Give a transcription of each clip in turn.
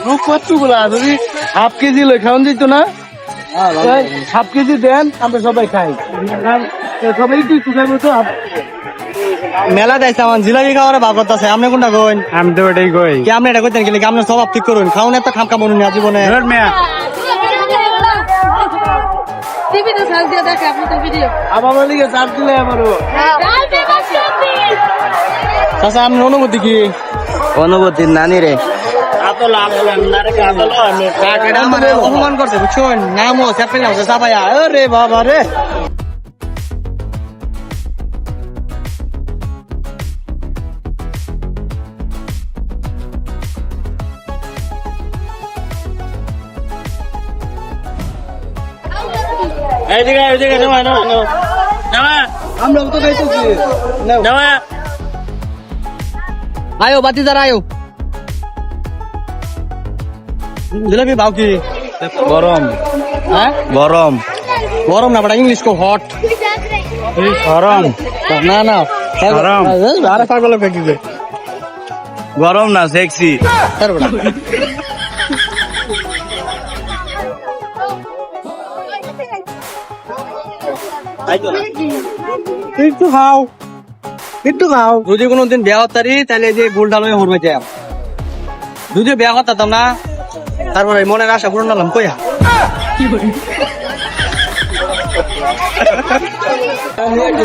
রূপ কতগুলা যদি হাফ কেজি লই খাওয়ান দিত না হাফ কেজি দেন আমরা সবাই খাই সবাই একটু একটু খাইবো তো মেলা দেয়ছে আমার জিলাপি খাওয়ার ভাগ করতেছে আপনি কোনটা কইন আমি তো ওটাই কই কি আপনি এটা কইতেন কি আপনি সব ঠিক করুন খাওন এত খাম খাম না জীবনে ধর মিয়া টিভিতে সাল দিয়ে দেখে আপনি তো ভিডিও আমার লিগে চাপ দিলে আমারও চাচা আপনার অনুভূতি কি অনুভূতি নানি রে আমার অপমান করছে বুঝছেন নামও চ্যাপেল নামছে সাবাইয়া আরে বাবা রে আমরা তো খাইতেছি আয়ো বাতি যারা আয়ো জিলাপি ভাও কি গরম হ্যাঁ গরম গরম না বড় ইংলিশ কো হট গরম না না গরম। আরে পাগল লোক কি গরম না সেক্সি তার বড় একটু খাও একটু খাও যদি কোনোদিন বিয়া হতারি তাহলে যে ভুল ডাল হয়ে হরবে যাই যদি বিয়া হতাম না তারপরে মনের আশা পূরণ হলাম কইয়া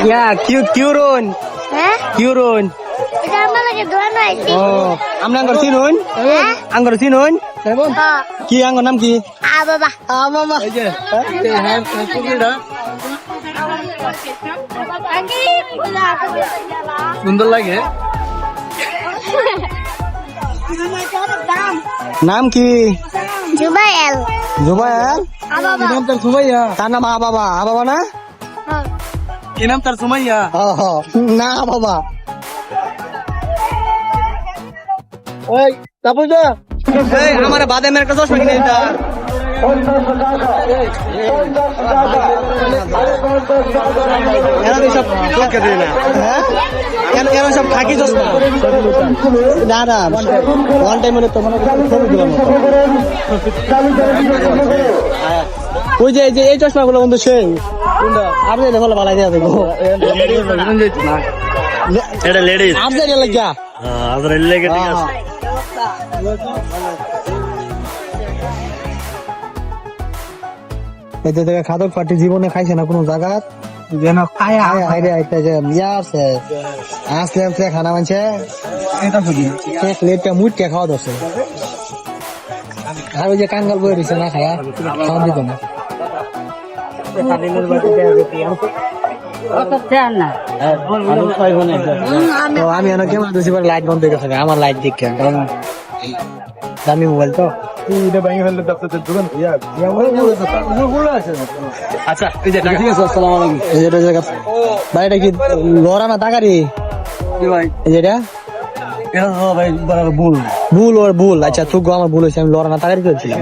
ইয়া কিউরন হ্যাঁ কিউরন এটা আমার লাগে দোয়ানো আইছি ও আমরা আঙ্গর চিনুন হ্যাঁ আঙ্গর চিনুন কি আঙ্গর নাম কি আ বাবা মামা এই যে হ্যাঁ কুকুরটা আগে বলা সুন্দর লাগে নাম কি জুবাইল জুবাইর আ বাবা নাম তার সুমাইয়া তার নাম বাবা না কি নাম তার সুমাইয়া না বাবা ওই তারপর যা এই আমার বাদামের একটা চশমা কিনে দিতা এরা তো সব লোককে দেয় না হ্যাঁ এরা সব খাকি চশমা না না ওয়ান টাইম হলে তো মনে করছি ছবি দিলাম ওই যে এই চশমা গুলো বন্ধু সেই আপনি দেখো ভালো দেওয়া দেখো এটা লেডিস আপনি লাগিয়া আদর লেগে ঠিক আছে এতে থেকে খাদক পার্টি জীবনে খাইছে না কোনো জায়গা যেন খায় আইরে আইতে যে ইয়া আছে আসলে আসলে খানা মানছে এটা বুঝি এক প্লেটটা মুটকে খাওয়া দছে আর ওই যে কাঙ্গাল বই রয়েছে না খায়া খাওয়া দিত না তো আমি অনেক কেমন দিছি লাইট বন্ধ হয়ে গেছে আমার লাইট দেখে দামি মোবাইল তো এটা ভেঙে ফেললে দপ্তরের দোকান আচ্ছা এই যে টাকা ঠিক আছে আসসালামু আলাইকুম এই যেটা জায়গা ভাইটা কি লড়া না টাকারি ভাই এই যেটা এটা তো ভাই বরাবর ভুল ভুল আচ্ছা তুই আমার ভুল হয়েছে আমি লড়া না টাকারি করেছিলাম